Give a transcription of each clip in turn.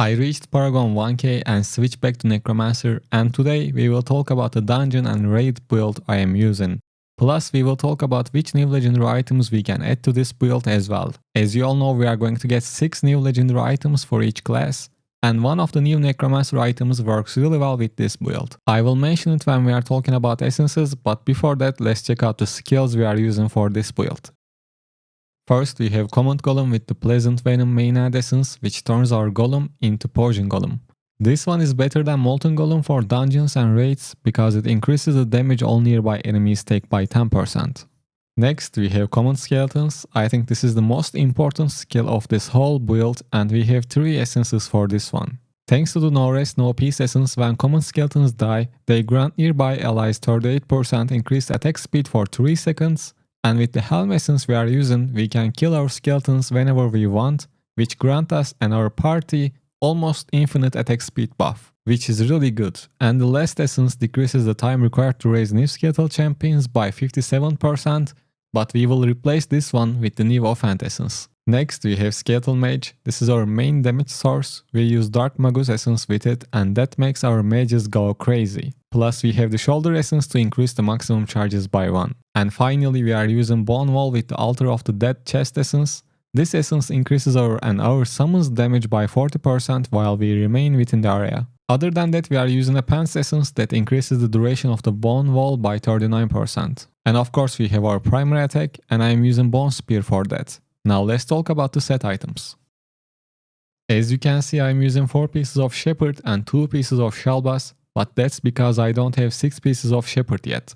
I reached Paragon 1k and switched back to Necromancer, and today we will talk about the dungeon and raid build I am using. Plus we will talk about which new legendary items we can add to this build as well. As you all know, we are going to get 6 new legendary items for each class, and one of the new Necromancer items works really well with this build. I will mention it when we are talking about essences, but before that let's check out the skills we are using for this build. First, we have Command Golem with the Pleasant Venom main add essence, which turns our Golem into Poison Golem. This one is better than Molten Golem for dungeons and raids because it increases the damage all nearby enemies take by 10%. Next, we have Command Skeletons. I think this is the most important skill of this whole build, and we have 3 essences for this one. Thanks to the No Rest No Peace essence, when Command Skeletons die, they grant nearby allies 38% increased attack speed for 3 seconds. And with the Helm essence we are using, we can kill our skeletons whenever we want, which grant us and our party almost infinite attack speed buff, which is really good. And the last essence decreases the time required to raise new skeletal champions by 57%, but we will replace this one with the new Offhand essence. Next we have Skeletal Mage. This is our main damage source. We use Dark Magus essence with it, and that makes our mages go crazy. Plus we have the Shoulder essence to increase the maximum charges by 1. And finally we are using Bone Wall with the Altar of the Dead chest essence. This essence increases our summons damage by 40% while we remain within the area. Other than that, we are using a Pants essence that increases the duration of the Bone Wall by 39%. And of course we have our primary attack, and I am using Bone Spear for that. Now let's talk about the set items. As you can see, I am using 4 pieces of Shepherd and 2 pieces of Shalbas, but that's because I don't have 6 pieces of Shepherd yet.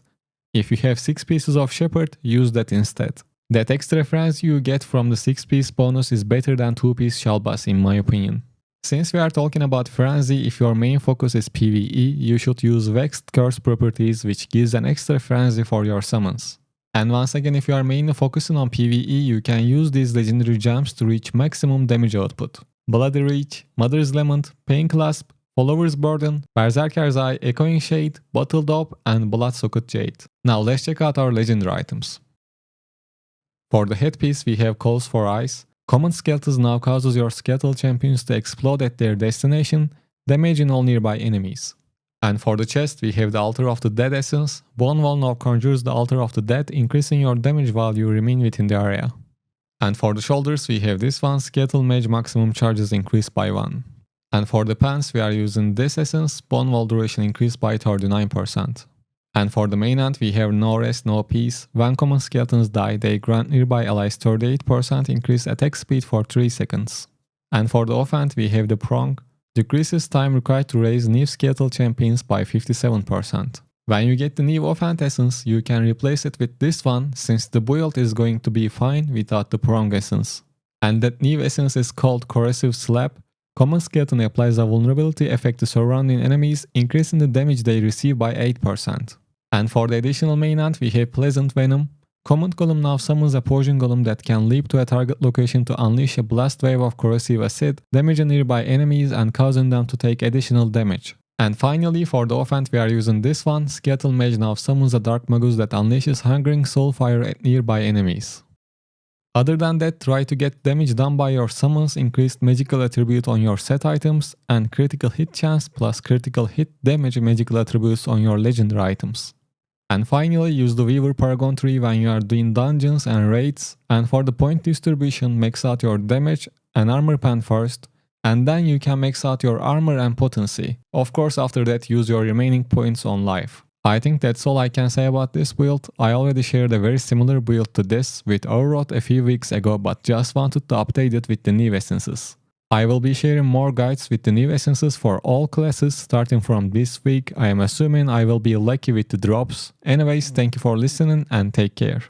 If you have 6 pieces of Shepherd, use that instead. That extra frenzy you get from the 6-piece bonus is better than 2-piece Shalbas in my opinion. Since we are talking about frenzy, if your main focus is PvE, you should use Vexed Curse properties, which gives an extra frenzy for your summons. And once again, if you are mainly focusing on PvE, you can use these legendary gems to reach maximum damage output. Bloody Reach, Mother's Lament, Pain Clasp, Follower's Burden, Berserker's Eye, Echoing Shade, Bottle Dope, and Bloodsocket Jade. Now let's check out our legendary items. For the headpiece, we have Calls for Eyes. Command Skeletons now causes your skeletal champions to explode at their destination, damaging all nearby enemies. And for the chest, we have the Altar of the Dead essence. Bone Wall now conjures the Altar of the Dead, increasing your damage while you remain within the area. And for the shoulders, we have this one, Skeletal Mage maximum charges increased by 1. And for the pants, we are using this essence, Bone Wall duration increased by 39%. And for the main end, we have No Rest No Peace. When common skeletons die, they grant nearby allies 38% increased attack speed for 3 seconds. And for the offhand, we have the Prong. Decreases time required to raise new skeletal champions by 57%. When you get the new offhand essence, you can replace it with this one, since the build is going to be fine without the Prong essence. And that new essence is called Corrosive Slap. Common skeleton applies a vulnerability effect to surrounding enemies, increasing the damage they receive by 8%. And for the additional main end, we have Pleasant Venom. Command Golem now summons a Poison Golem that can leap to a target location to unleash a blast wave of corrosive acid, damaging nearby enemies and causing them to take additional damage. And finally, for the offhand, we are using this one. Skeletal Mage now summons a Dark Magus that unleashes Hungering Soulfire at nearby enemies. Other than that, try to get damage done by your summons, increased magical attribute on your set items, and critical hit chance plus critical hit damage magical attributes on your legendary items. And finally, use the Weaver Paragon tree when you are doing dungeons and raids, and for the point distribution, max out your damage and armor pen first, and then you can max out your armor and potency. Of course, after that, use your remaining points on life. I think that's all I can say about this build. I already shared a very similar build to this with Overwrought a few weeks ago, but just wanted to update it with the new essences. I will be sharing more guides with the new essences for all classes starting from this week. I am assuming I will be lucky with the drops. Anyways, thank you for listening and take care.